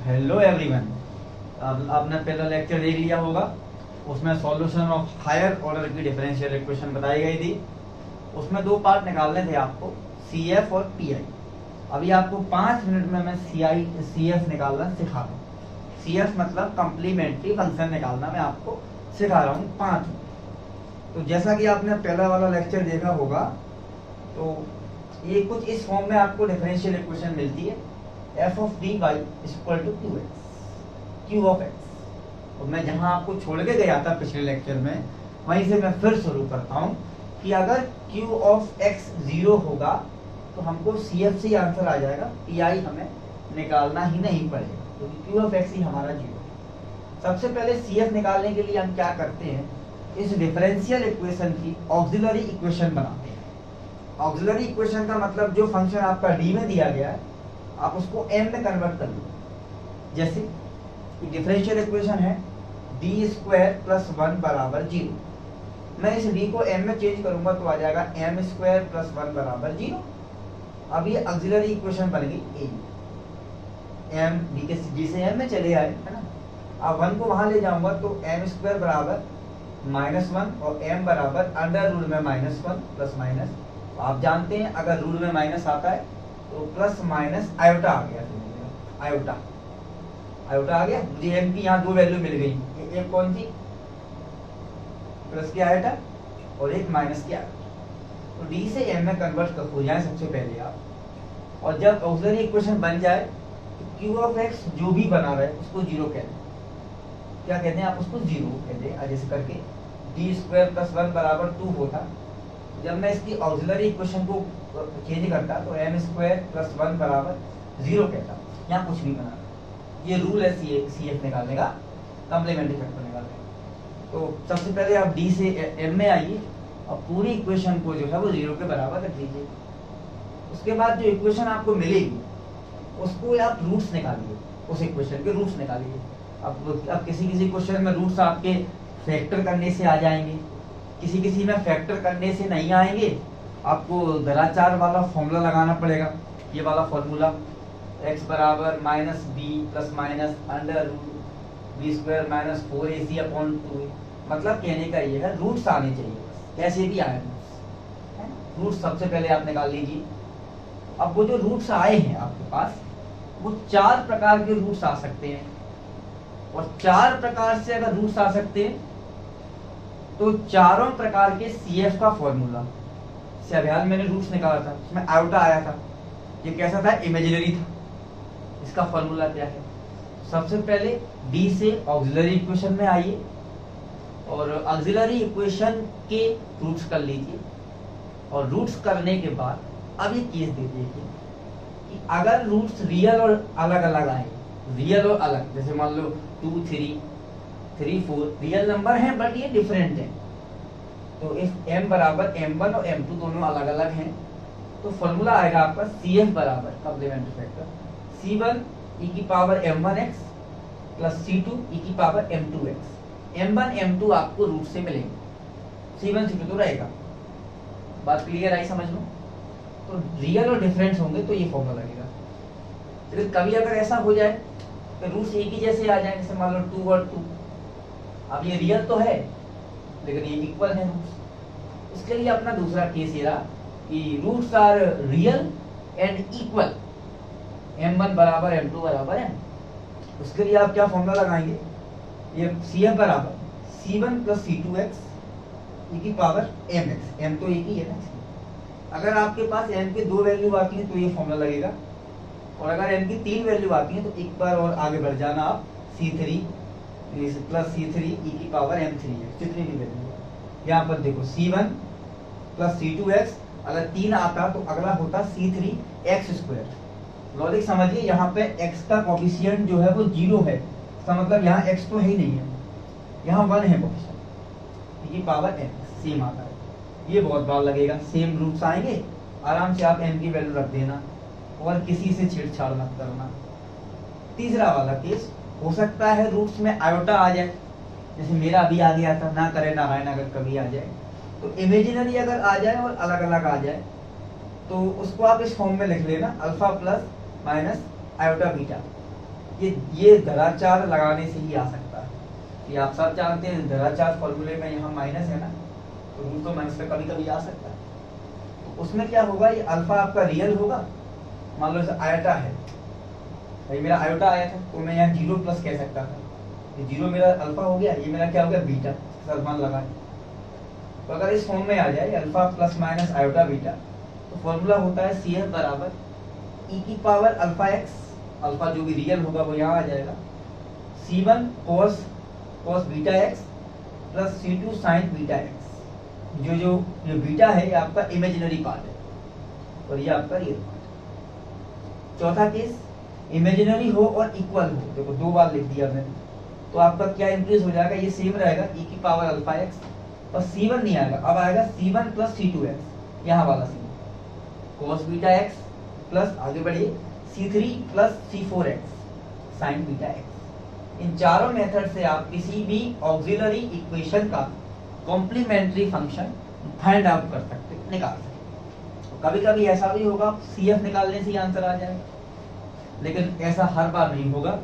Hello everyone, आपने पहला lecture देख लिया होगा। उसमें सॉल्यूशन ऑफ हायर ऑर्डर की डिफरेंशियल इक्वेशन बताई गई थी। उसमें दो पार्ट निकालने थे आपको, सी एफ और पी आई। अभी आपको 5 मिनट में मैं सी एफ निकालना सिखा रहा हूँ। सी एफ मतलब कम्प्लीमेंट्री फंक्शन निकालना मैं आपको सिखा रहा हूँ 5 मिनट। तो जैसा कि आपने पहला वाला लेक्चर देखा होगा, तो ये कुछ इस फॉर्म में आपको डिफरेंशियल इक्वेशन मिलती है, F of D Y equal to Q X, Q of X. और मैं जहां आपको छोड़ के गया था पिछले लेक्चर में, वहीं से मैं फिर शुरू करता हूं कि अगर क्यू ऑफ एक्स 0 होगा तो हमको सी एफ से आंसर आ जाएगा, पी आई हमें निकालना ही नहीं पड़ेगा क्योंकि क्यू ऑफ एक्स ही हमारा 0 है। सबसे पहले सी एफ निकालने के लिए हम क्या करते हैं, इस डिफरेंशियल इक्वेशन की ऑक्सिलरी इक्वेशन बनाते हैं। ऑक्सिलरी इक्वेशन का मतलब जो फंक्शन आपका डी में दिया गया है आप उसको एम में कन्वर्ट कर लो। जैसे डिफरेंशियल इक्वेशन है डी स्क्वायर प्लस 1 बराबर 0। मैं इस डी को एम में चेंज करूंगा तो आ जाएगा एम स्क्वायर प्लस 1 बराबर 0। अब ये ऑक्सिलरी इक्वेशन बन गई ए। एम डी के जी से एम में चले आए, है ना। अब 1 को वहां ले जाऊंगा तो एम स्क्वायर बराबर -1 और एम बराबर अंडर रूट में -1 प्लस माइनस। आप जानते हैं अगर रूट में माइनस आता है तो प्लस माइनस आयोटा आ गया। आयोटा आयोटा आ गया। मुझे एम की यहाँ दो वैल्यू मिल गई, एक कौन सी, प्लस की आयोटा और एक माइनस की आयोटा। तो डी से एम में कन्वर्ट हो जाए सबसे पहले आप। और जब ऑक्सिलरी इक्वेशन बन जाए तो क्यू ऑफ एक्स जो भी बना रहे उसको 0 कहते हैं। क्या कहते हैं आप उसको 0 कहते हैं। जैसे करके डी स्क्वायर प्लस 1 बराबर 2 होता। जब मैं इसकी ऑक्सिलरी इक्वेशन को चेंज करता तो एम स्क्वायर प्लस 1 बराबर 0 कहता। यहाँ कुछ भी बना, ये रूल है सी एफ निकालने का, कम्प्लीमेंट्री फैक्टर निकालने का। तो सबसे पहले आप डी से एम में आइए और पूरी इक्वेशन को जो है वो 0 के बराबर रख दीजिए। उसके बाद जो इक्वेशन आपको मिलेगी उसको आप रूट्स निकालिए, उस इक्वेशन के रूट्स निकालिए। अब किसी किसी क्वेश्चन में रूट्स आपके फैक्टर करने से आ जाएंगे, किसी किसी में फैक्टर करने से नहीं आएंगे। आपको दराचार वाला फॉर्मूला लगाना पड़ेगा, ये वाला फॉर्मूला, x बराबर minus B plus minus under root B square minus 4ac upon 2। मतलब कहने का ये है रूट्स आने चाहिए, कैसे भी आए रूट्स सबसे पहले आप निकाल लीजिए। अब वो जो रूट्स आए हैं आपके पास, वो 4 प्रकार के रूट्स आ सकते हैं। और 4 प्रकार से अगर रूट्स आ सकते हैं तो चारों प्रकार के CF का फॉर्मूला से अभ्यास मैंने रूट्स निकाला था, उसमें आयोटा आया था। ये कैसा था, इमेजिनरी था। इसका फॉर्मूला क्या है, सबसे पहले डी से ऑक्सिलरी इक्वेशन में आइए और ऑक्सिलरी इक्वेशन के रूट्स कर लीजिए। और रूट्स करने के बाद अब ये केस दे देखिए कि अगर रूट्स रियल और अलग अलग आए, रियल और अलग, जैसे मान लो 2 3 3 4 रियल नंबर हैं बट ये डिफरेंट हैं। तो इफ m बराबर m1 और m2 दोनों अलग अलग हैं तो फॉर्मूला आएगा आपका CF बराबर कॉम्प्लीमेंट्री फैक्टर C1 e की power m1x plus C2 e की पावर m2x। m1 m2 आपको रूट से मिलेंगे, C1 C2 तो रहेगा। बात क्लियर आई, समझ लो। तो रियल और डिफरेंट होंगे तो ये फॉर्मूला लगेगा। लेकिन कभी अगर ऐसा हो जाए तो रूट्स एक ही जैसे आ जाए, जैसे मान लो 2 और 2। अब ये रियल तो है लेकिन ये इक्वल है रूट्स। इसके लिए अपना दूसरा केस ये रहा कि roots are real and equal, m1 बराबर m2 बराबर m। उसके लिए आप क्या फॉर्मूला लगाएंगे, ये CF बराबर C1 प्लस C2x e की पावर mx। m तो एक ही है ना। अगर आपके पास m की 2 वैल्यू आती है तो ये फॉर्मूला लगेगा, और अगर m की 3 वैल्यू आती है तो एक बार और आगे बढ़ जाना आप, C3 प्लस C3 e की पावर m3x, जितनी भी वैल्यू है। यहाँ पर देखो C1 प्लस C2x, अगर 3 आता तो अगला होता C3x स्क्वायर। लॉजिक समझिए, यहाँ पे x का कोफिशिएंट जो है वो 0 है, इसका मतलब यहाँ x तो है ही नहीं है, यहाँ 1 है कोफिशिएंट, e की पावर m सेम आता है। ये बहुत बार लगेगा, सेम रूट्स आएंगे, आराम से आप m की वैल्यू रख देना और किसी से छेड़छाड़ मत करना। तीसरा वाला केस, हो सकता है रूट्स में आयोटा आ जाए, जैसे मेरा अभी आ गया था, ना करे नारायण अगर कभी आ जाए। तो इमेजिनरी अगर आ जाए और अलग अलग आ जाए तो उसको आप इस फॉर्म में लिख लेना, alpha plus minus iota beta. ये धराचार लगाने से ही आ सकता है। ये आप सब जानते हैं धराचार फॉर्मूले में यहाँ माइनस है ना, तो रूट तो माइनस का कभी कभी आ सकता है। तो उसमें क्या होगा, ये अल्फा आपका रियल होगा, मान लो जैसे आयोटा है, भाई मेरा आयोटा आया था तो मैं यहाँ 0 प्लस कह सकता था, ये 0 मेरा अल्फा हो गया, ये मेरा क्या हो गया बीटा, सर मान लगाए। तो अगर इस फॉर्म में आ जाए alpha plus minus iota beta, तो फॉर्मूला होता है CF बराबर e की पावर अल्फा एक्स, अल्फा जो भी रियल होगा वो यहाँ आ जाएगा, C1 cos beta x plus C2 sign beta x. जो बीटा है ये आपका इमेजिनरी पार्ट है और ये आपका रियल पार्ट है। चौथा केस, इमेजिनरी हो और इक्वल हो, देखो 2 बार लिख दिया मैंने, तो आपका क्या इंक्रीज हो जाएगा, ये सेम रहेगा e की पावर अल्फा एक्स, और C1 नहीं आएगा, अब आएगा C1 प्लस C2 एक्स, यहाँ वाला C1 cos beta x plus आगे बढ़िए C3 plus C4 x sine beta x. इन चारों मेथड से आप किसी भी ऑक्सिलरी इक्वेशन का कॉम्प्लीमेंट्री फंक्शन फाइंड आउट कर सकते, निकाल सकते। कभी कभी ऐसा भी होगा CF निकालने से ही आंसर आ जाएगा, लेकिन ऐसा हर बार नहीं होगा।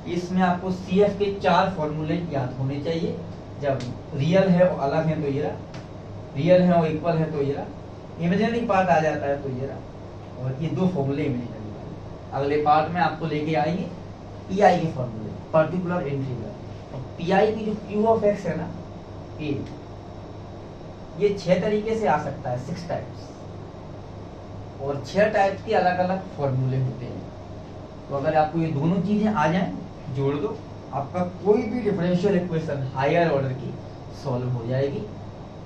इसमें आपको CF के 4 फॉर्मूले याद होने चाहिए। जब रियल है और अलग है तो ये रहा, रियल है और इक्वल है तो ये रहा, इमेजिनरी पार्ट आ जाता है तो ये रहा, और ये 2 फॉर्मूले इमेजिनरी वाले। अगले पार्ट में आपको लेके आएंगे PI के फॉर्मूले, पर्टिकुलर इंटीग्रल। और PI की जो Q ऑफ x है ना, ये 6 तरीके से आ सकता है, 6 टाइप्स, और 6 टाइप्स के अलग अलग फॉर्मूले होते हैं। तो अगर आपको ये दोनों चीजें आ जाएं, जोड़ दो, आपका कोई भी डिफरेंशियल इक्वेशन हायर ऑर्डर की सॉल्व हो जाएगी।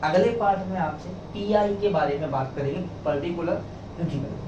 अगले पार्ट में आपसे PI के बारे में बात करेंगे, पर्टिकुलर इंटीग्रल।